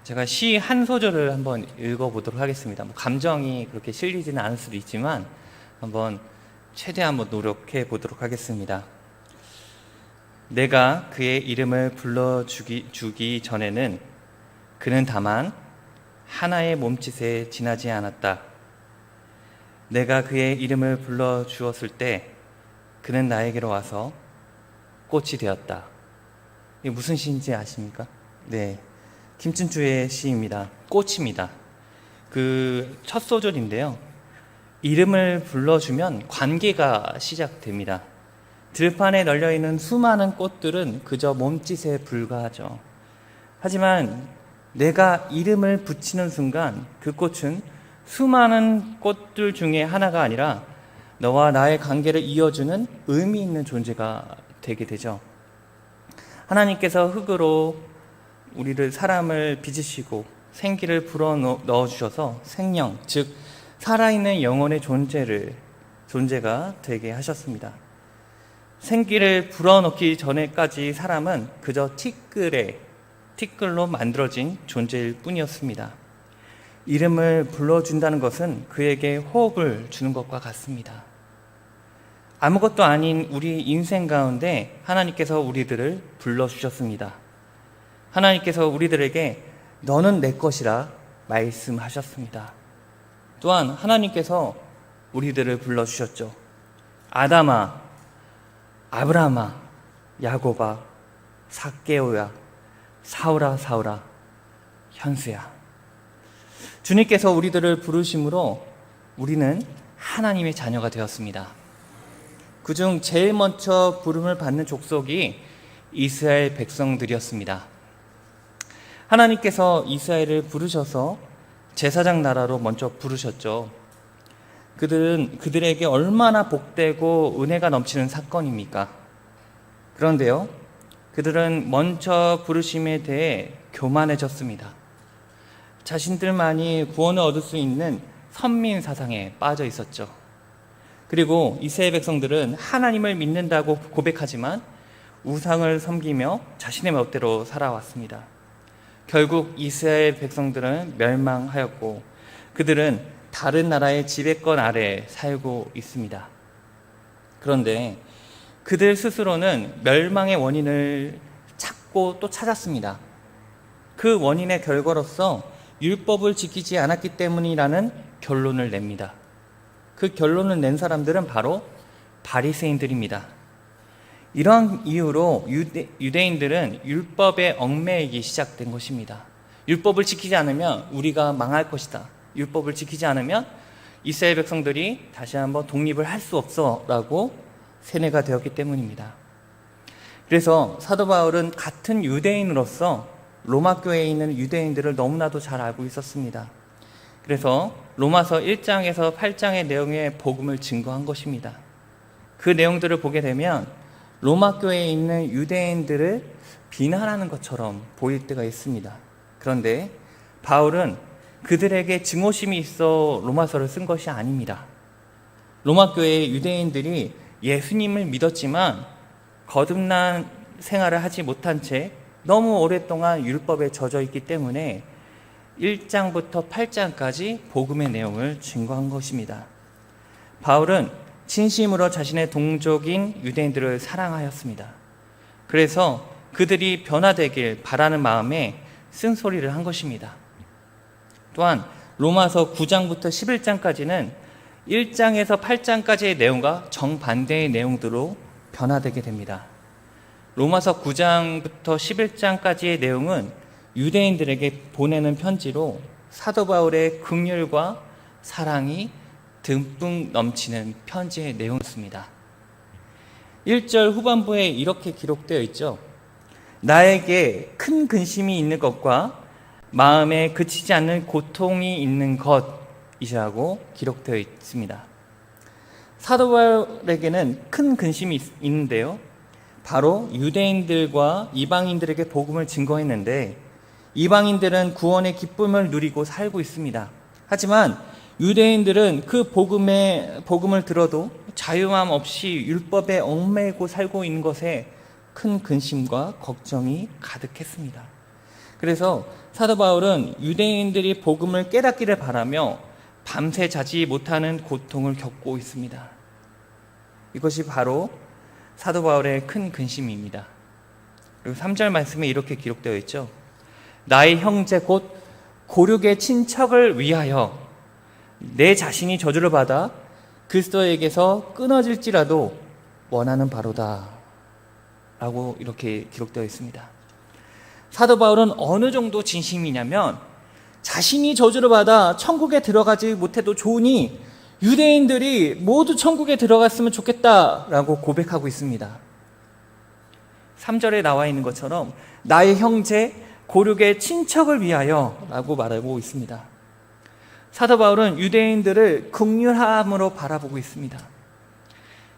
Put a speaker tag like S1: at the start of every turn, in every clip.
S1: 제가 시 한 소절을 한번 읽어보도록 하겠습니다. 감정이 그렇게 실리지는 않을 수도 있지만 한번 최대한 한번 노력해 보도록 하겠습니다. 내가 그의 이름을 불러주기 전에는 그는 다만 하나의 몸짓에 지나지 않았다. 내가 그의 이름을 불러주었을 때 그는 나에게로 와서 꽃이 되었다. 이게 무슨 시인지 아십니까? 네, 김춘추의 시입니다. 꽃입니다. 그 첫 소절인데요. 이름을 불러주면 관계가 시작됩니다. 들판에 널려있는 수많은 꽃들은 그저 몸짓에 불과하죠. 하지만 내가 이름을 붙이는 순간 그 꽃은 수많은 꽃들 중에 하나가 아니라 너와 나의 관계를 이어주는 의미 있는 존재가 되게 되죠. 하나님께서 흙으로 우리를 사람을 빚으시고 생기를 불어 넣어주셔서 생명, 즉 살아있는 영혼의 존재가 되게 하셨습니다. 생기를 불어넣기 전에까지 사람은 그저 티끌로 만들어진 존재일 뿐이었습니다. 이름을 불러준다는 것은 그에게 호흡을 주는 것과 같습니다. 아무것도 아닌 우리 인생 가운데 하나님께서 우리들을 불러주셨습니다. 하나님께서 우리들에게 너는 내 것이라 말씀하셨습니다. 또한 하나님께서 우리들을 불러주셨죠. 아담아, 아브라함아, 야곱아, 삭개오야, 사울아, 현수야. 주님께서 우리들을 부르심으로 우리는 하나님의 자녀가 되었습니다. 그중 제일 먼저 부름을 받는 족속이 이스라엘 백성들이었습니다. 하나님께서 이스라엘을 부르셔서 제사장 나라로 먼저 부르셨죠. 그들에게 얼마나 복되고 은혜가 넘치는 사건입니까? 그런데요, 그들은 먼저 부르심에 대해 교만해졌습니다. 자신들만이 구원을 얻을 수 있는 선민 사상에 빠져 있었죠. 그리고 이스라엘 백성들은 하나님을 믿는다고 고백하지만 우상을 섬기며 자신의 멋대로 살아왔습니다. 결국 이스라엘 백성들은 멸망하였고 그들은 다른 나라의 지배권 아래 살고 있습니다. 그런데 그들 스스로는 멸망의 원인을 찾고 또 찾았습니다. 그 원인의 결과로서 율법을 지키지 않았기 때문이라는 결론을 냅니다. 그 결론을 낸 사람들은 바로 바리새인들입니다. 이러한 이유로 유대인들은 율법에 얽매이기 시작된 것입니다. 율법을 지키지 않으면 우리가 망할 것이다. 율법을 지키지 않으면 이스라엘 백성들이 다시 한번 독립을 할 수 없어 라고 세뇌가 되었기 때문입니다. 그래서 사도 바울은 같은 유대인으로서 로마 교회에 있는 유대인들을 너무나도 잘 알고 있었습니다. 그래서 로마서 1장에서 8장의 내용의 복음을 증거한 것입니다. 그 내용들을 보게 되면 로마 교회에 있는 유대인들을 비난하는 것처럼 보일 때가 있습니다. 그런데 바울은 그들에게 증오심이 있어 로마서를 쓴 것이 아닙니다. 로마 교회의 유대인들이 예수님을 믿었지만 거듭난 생활을 하지 못한 채 너무 오랫동안 율법에 젖어 있기 때문에 1장부터 8장까지 복음의 내용을 증거한 것입니다. 바울은 진심으로 자신의 동족인 유대인들을 사랑하였습니다. 그래서 그들이 변화되길 바라는 마음에 쓴소리를 한 것입니다. 또한 로마서 9장부터 11장까지는 1장에서 8장까지의 내용과 정반대의 내용들로 변화되게 됩니다. 로마서 9장부터 11장까지의 내용은 유대인들에게 보내는 편지로 사도 바울의 긍휼과 사랑이 듬뿍 넘치는 편지의 내용이었습니다. 1절 후반부에 이렇게 기록되어 있죠. 나에게 큰 근심이 있는 것과 마음에 그치지 않는 고통이 있는 것이라고 기록되어 있습니다. 사도 바울에게는 큰 근심이 있는데요. 바로 유대인들과 이방인들에게 복음을 증거했는데 이방인들은 구원의 기쁨을 누리고 살고 있습니다. 하지만 유대인들은 그 복음을 들어도 자유함 없이 율법에 얽매이고 살고 있는 것에 큰 근심과 걱정이 가득했습니다. 그래서 사도 바울은 유대인들이 복음을 깨닫기를 바라며 밤새 자지 못하는 고통을 겪고 있습니다. 이것이 바로 사도 바울의 큰 근심입니다. 그리고 3절 말씀에 이렇게 기록되어 있죠. 나의 형제 곧 고륙의 친척을 위하여 내 자신이 저주를 받아 그리스도에게서 끊어질지라도 원하는 바로다 라고 이렇게 기록되어 있습니다. 사도 바울은 어느 정도 진심이냐면 자신이 저주를 받아 천국에 들어가지 못해도 좋으니 유대인들이 모두 천국에 들어갔으면 좋겠다라고 고백하고 있습니다. 3절에 나와 있는 것처럼 나의 형제 고륙의 친척을 위하여 라고 말하고 있습니다. 사도 바울은 유대인들을 긍휼함으로 바라보고 있습니다.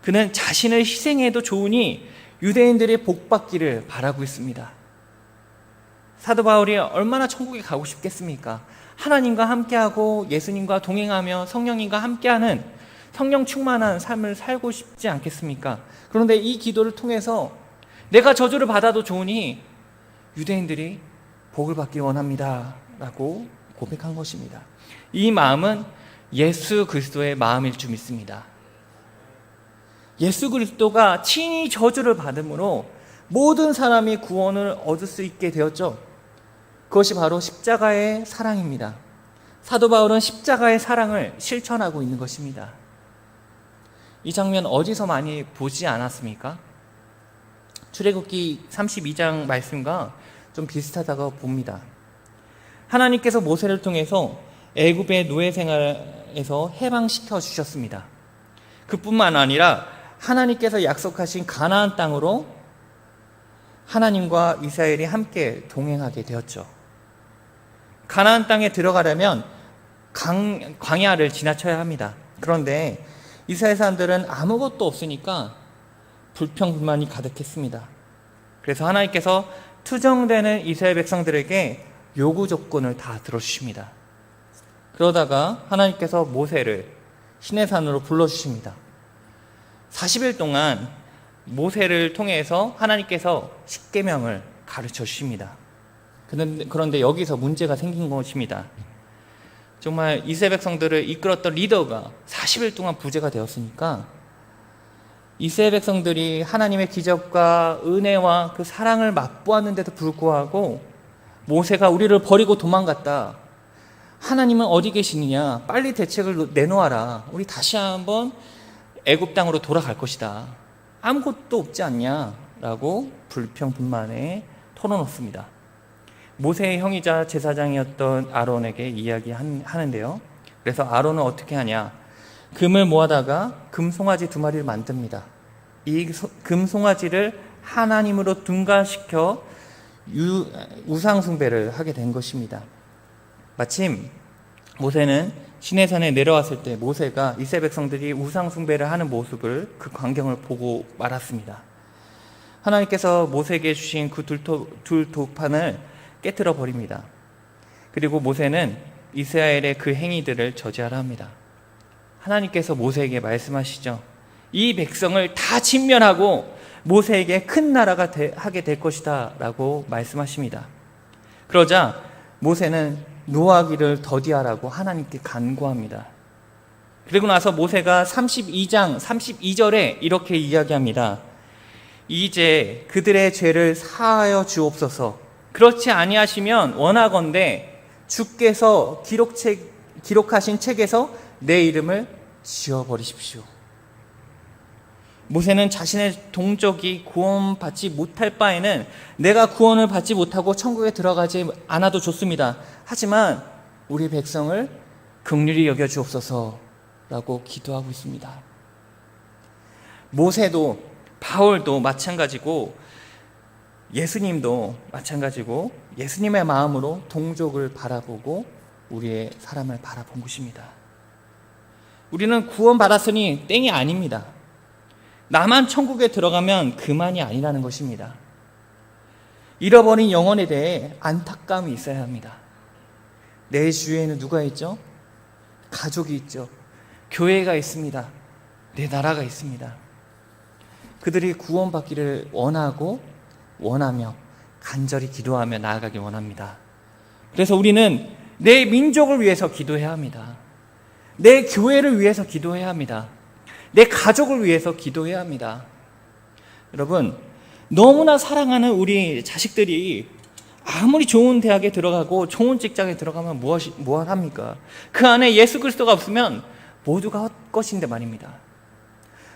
S1: 그는 자신을 희생해도 좋으니 유대인들이 복받기를 바라고 있습니다. 사도 바울이 얼마나 천국에 가고 싶겠습니까? 하나님과 함께하고 예수님과 동행하며 성령님과 함께하는 성령 충만한 삶을 살고 싶지 않겠습니까? 그런데 이 기도를 통해서 내가 저주를 받아도 좋으니 유대인들이 복을 받기 원합니다 라고 고백한 것입니다. 이 마음은 예수 그리스도의 마음일 줄 믿습니다. 예수 그리스도가 친히 저주를 받음으로 모든 사람이 구원을 얻을 수 있게 되었죠. 그것이 바로 십자가의 사랑입니다. 사도 바울은 십자가의 사랑을 실천하고 있는 것입니다. 이 장면 어디서 많이 보지 않았습니까? 출애굽기 32장 말씀과 좀 비슷하다고 봅니다. 하나님께서 모세를 통해서 애굽의 노예 생활에서 해방시켜 주셨습니다. 그뿐만 아니라 하나님께서 약속하신 가나안 땅으로 하나님과 이스라엘이 함께 동행하게 되었죠. 가나안 땅에 들어가려면 광야를 지나쳐야 합니다. 그런데 이스라엘 사람들은 아무것도 없으니까 불평불만이 가득했습니다. 그래서 하나님께서 투정되는 이스라엘 백성들에게 요구 조건을 다 들어주십니다. 그러다가 하나님께서 모세를 시내산으로 불러주십니다. 40일 동안 모세를 통해서 하나님께서 십계명을 가르쳐 주십니다. 그런데 여기서 문제가 생긴 것입니다. 정말 이스라엘 백성들을 이끌었던 리더가 40일 동안 부재가 되었으니까 이스라엘 백성들이 하나님의 기적과 은혜와 그 사랑을 맛보았는데도 불구하고 모세가 우리를 버리고 도망갔다. 하나님은 어디 계시느냐? 빨리 대책을 내놓아라. 우리 다시 한번 애굽 땅으로 돌아갈 것이다. 아무것도 없지 않냐? 라고 불평불만에 털어놓습니다. 모세의 형이자 제사장이었던 아론에게 이야기하는데요. 그래서 아론은 어떻게 하냐? 금을 모아다가 금송아지 2마리를 만듭니다. 이 금송아지를 하나님으로 둔갑시켜 우상숭배를 하게 된 것입니다. 마침 모세는 시내산에 내려왔을 때 모세가 이스라엘 백성들이 우상숭배를 하는 모습을 그 광경을 보고 말았습니다. 하나님께서 모세에게 주신 그 돌판을 깨트려 버립니다. 그리고 모세는 이스라엘의 그 행위들을 저지하라 합니다. 하나님께서 모세에게 말씀하시죠. 이 백성을 다 진멸하고 모세에게 큰 나라가 하게 될 것이다 라고 말씀하십니다. 그러자 모세는 노하기를 더디하라고 하나님께 간구합니다. 그리고 나서 모세가 32장 32절에 이렇게 이야기합니다. 이제 그들의 죄를 사하여 주옵소서. 그렇지 아니하시면 원하건대 주께서 기록하신 책에서 내 이름을 지워버리십시오. 모세는 자신의 동족이 구원받지 못할 바에는 내가 구원을 받지 못하고 천국에 들어가지 않아도 좋습니다. 하지만 우리 백성을 긍휼히 여겨 주옵소서라고 기도하고 있습니다. 모세도 바울도 마찬가지고 예수님도 마찬가지고 예수님의 마음으로 동족을 바라보고 우리의 사람을 바라본 것입니다. 우리는 구원받았으니 땡이 아닙니다. 나만 천국에 들어가면 그만이 아니라는 것입니다. 잃어버린 영혼에 대해 안타까움이 있어야 합니다. 내 주위에는 누가 있죠? 가족이 있죠. 교회가 있습니다. 내 나라가 있습니다. 그들이 구원받기를 원하며 간절히 기도하며 나아가기 원합니다. 그래서 우리는 내 민족을 위해서 기도해야 합니다. 내 교회를 위해서 기도해야 합니다. 내 가족을 위해서 기도해야 합니다. 여러분, 너무나 사랑하는 우리 자식들이 아무리 좋은 대학에 들어가고 좋은 직장에 들어가면 무엇 합니까? 그 안에 예수 그리스도가 없으면 모두가 헛것인데 말입니다.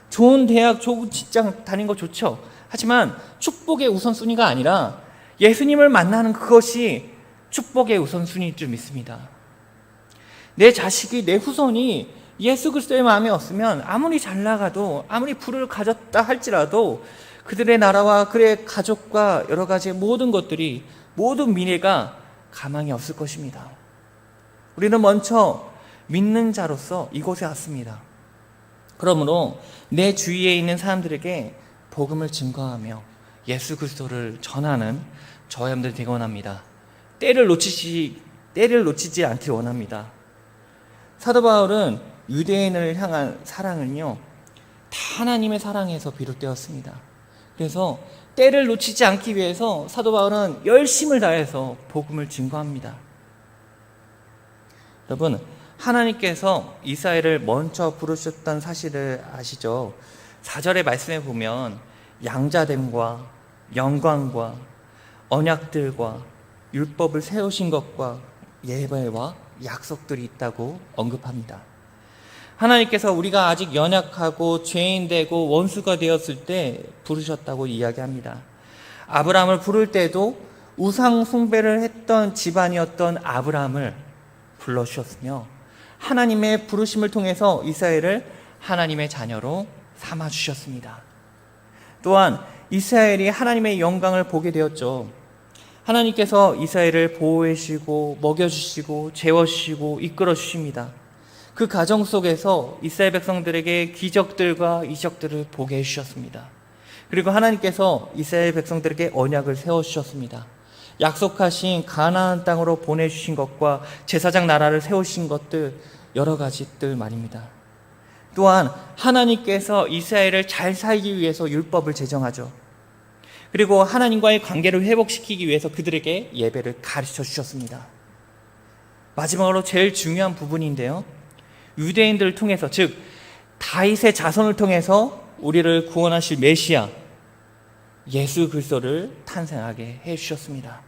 S1: 좋은 대학, 좋은 직장 다니는 거 좋죠. 하지만 축복의 우선순위가 아니라 예수님을 만나는 그것이 축복의 우선순위일 줄 믿습니다. 내 자식이, 내 후손이 예수 그리스도의 마음에 없으면 아무리 잘 나가도, 아무리 부를 가졌다 할지라도 그들의 나라와 그의 가족과 여러 가지 모든 것들이, 모든 미래가 가망이 없을 것입니다. 우리는 먼저 믿는 자로서 이곳에 왔습니다. 그러므로 내 주위에 있는 사람들에게 복음을 증거하며 예수 그리스도를 전하는 저와 여러분들 되기 원합니다. 때를 놓치지 않길 원합니다. 사도 바울은 유대인을 향한 사랑은요, 다 하나님의 사랑에서 비롯되었습니다. 그래서 때를 놓치지 않기 위해서 사도 바울은 열심을 다해서 복음을 증거합니다. 여러분, 하나님께서 이스라엘을 먼저 부르셨던 사실을 아시죠? 4절의 말씀에 보면 양자됨과 영광과 언약들과 율법을 세우신 것과 예배와 약속들이 있다고 언급합니다. 하나님께서 우리가 아직 연약하고 죄인 되고 원수가 되었을 때 부르셨다고 이야기합니다. 아브라함을 부를 때도 우상 숭배를 했던 집안이었던 아브라함을 불러주셨으며 하나님의 부르심을 통해서 이스라엘을 하나님의 자녀로 삼아주셨습니다. 또한 이스라엘이 하나님의 영광을 보게 되었죠. 하나님께서 이스라엘을 보호해 주시고 먹여주시고 재워주시고 이끌어 주십니다. 그 가정 속에서 이스라엘 백성들에게 기적들과 이적들을 보게 해주셨습니다. 그리고 하나님께서 이스라엘 백성들에게 언약을 세워주셨습니다. 약속하신 가나안 땅으로 보내주신 것과 제사장 나라를 세우신 것들, 여러 가지들 말입니다. 또한 하나님께서 이스라엘을 잘 살기 위해서 율법을 제정하죠. 그리고 하나님과의 관계를 회복시키기 위해서 그들에게 예배를 가르쳐 주셨습니다. 마지막으로 제일 중요한 부분인데요, 유대인들을 통해서, 즉 다윗의 자손을 통해서 우리를 구원하실 메시아 예수 그리스도를 탄생하게 해주셨습니다.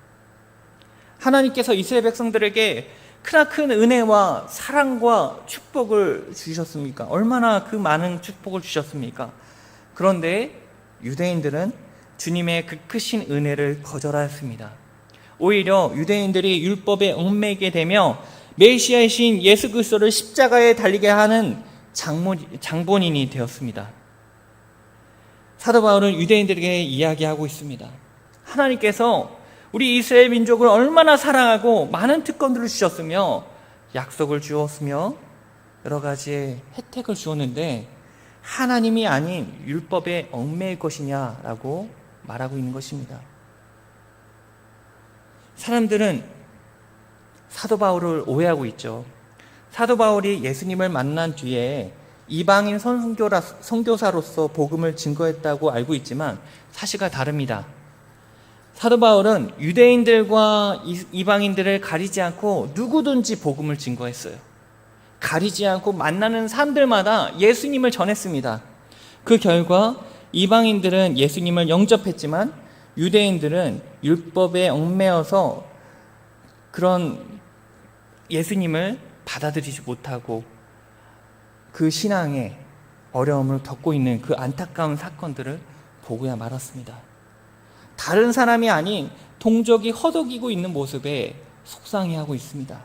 S1: 하나님께서 이스라엘 백성들에게 크나큰 은혜와 사랑과 축복을 주셨습니까? 얼마나 그 많은 축복을 주셨습니까? 그런데 유대인들은 주님의 그 크신 은혜를 거절하였습니다. 오히려 유대인들이 율법에 얽매이게 되며 메시아이신 예수 그리스도를 십자가에 달리게 하는 장본인이 되었습니다. 사도 바울은 유대인들에게 이야기하고 있습니다. 하나님께서 우리 이스라엘 민족을 얼마나 사랑하고 많은 특권들을 주셨으며 약속을 주었으며 여러 가지의 혜택을 주었는데 하나님이 아닌 율법에 얽매일 것이냐라고 말하고 있는 것입니다. 사람들은 사도 바울을 오해하고 있죠. 사도 바울이 예수님을 만난 뒤에 이방인 선교사로서 복음을 증거했다고 알고 있지만 사실과 다릅니다. 사도 바울은 유대인들과 이방인들을 가리지 않고 누구든지 복음을 증거했어요. 가리지 않고 만나는 사람들마다 예수님을 전했습니다. 그 결과 이방인들은 예수님을 영접했지만 유대인들은 율법에 얽매여서 그런 예수님을 받아들이지 못하고 그 신앙에 어려움을 겪고 있는 그 안타까운 사건들을 보고야 말았습니다. 다른 사람이 아닌 동족이 허덕이고 있는 모습에 속상해하고 있습니다.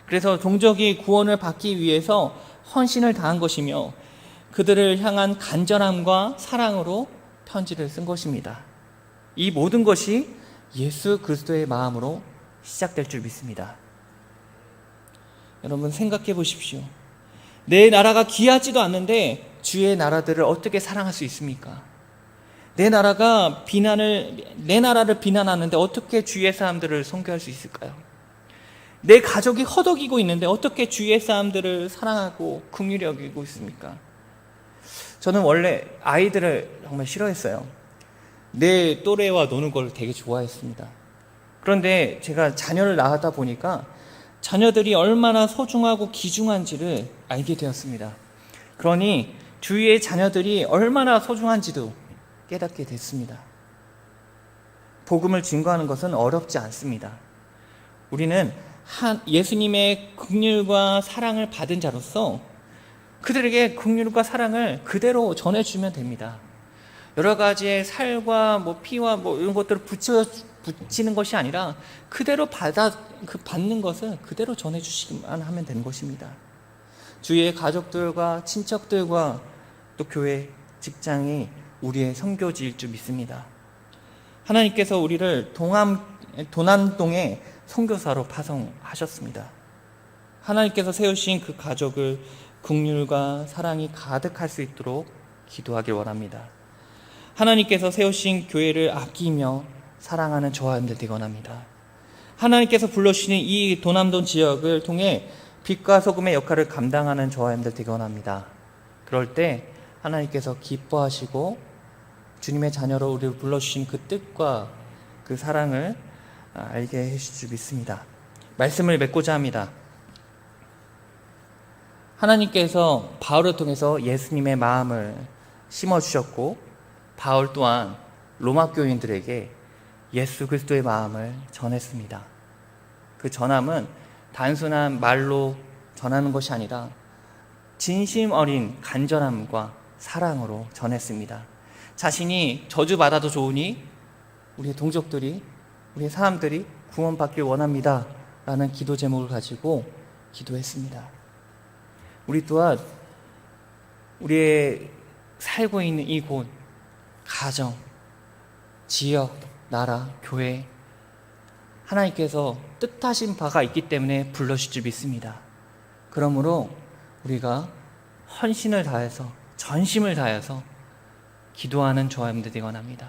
S1: 그래서 동족이 구원을 받기 위해서 헌신을 다한 것이며 그들을 향한 간절함과 사랑으로 편지를 쓴 것입니다. 이 모든 것이 예수 그리스도의 마음으로 시작될 줄 믿습니다. 여러분 생각해 보십시오. 내 나라가 귀하지도 않는데 주의 나라들을 어떻게 사랑할 수 있습니까? 내 나라를 비난하는데 어떻게 주의 사람들을 섬겨할 수 있을까요? 내 가족이 허덕이고 있는데 어떻게 주의 사람들을 사랑하고 긍휼히 여기고 있습니까? 저는 원래 아이들을 정말 싫어했어요. 내 또래와 노는 걸 되게 좋아했습니다. 그런데 제가 자녀를 낳았다 보니까 자녀들이 얼마나 소중하고 귀중한지를 알게 되었습니다. 그러니 주위의 자녀들이 얼마나 소중한지도 깨닫게 됐습니다. 복음을 증거하는 것은 어렵지 않습니다. 우리는 예수님의 긍휼과 사랑을 받은 자로서 그들에게 긍휼과 사랑을 그대로 전해주면 됩니다. 여러 가지의 살과 피와 이런 것들을 붙이는 것이 아니라 그대로 받는 것을 그대로 전해주시기만 하면 되는 것입니다. 주위의 가족들과 친척들과 또 교회, 직장이 우리의 선교지일 줄 믿습니다. 하나님께서 우리를 도남동의 선교사로 파송하셨습니다. 하나님께서 세우신 그 가족을 긍휼과 사랑이 가득할 수 있도록 기도하길 원합니다. 하나님께서 세우신 교회를 아끼며 사랑하는 저와 여러분들 되곤 합니다. 하나님께서 불러주시는 이 도남동 지역을 통해 빛과 소금의 역할을 감당하는 저와 여러분들 되곤 합니다. 그럴 때 하나님께서 기뻐하시고 주님의 자녀로 우리를 불러주신 그 뜻과 그 사랑을 알게 해주실 줄 믿습니다. 말씀을 맺고자 합니다. 하나님께서 바울을 통해서 예수님의 마음을 심어주셨고 바울 또한 로마 교인들에게 예수 그리스도의 마음을 전했습니다. 그 전함은 단순한 말로 전하는 것이 아니라 진심 어린 간절함과 사랑으로 전했습니다. 자신이 저주받아도 좋으니 우리의 동족들이, 우리의 사람들이 구원받길 원합니다 라는 기도 제목을 가지고 기도했습니다. 우리 또한 우리의 살고 있는 이곳, 가정, 지역, 나라, 교회, 하나님께서 뜻하신 바가 있기 때문에 불러주실 줄 믿습니다. 그러므로 우리가 헌신을 다해서, 전심을 다해서 기도하는 저와 여러분들 되곤 합니다.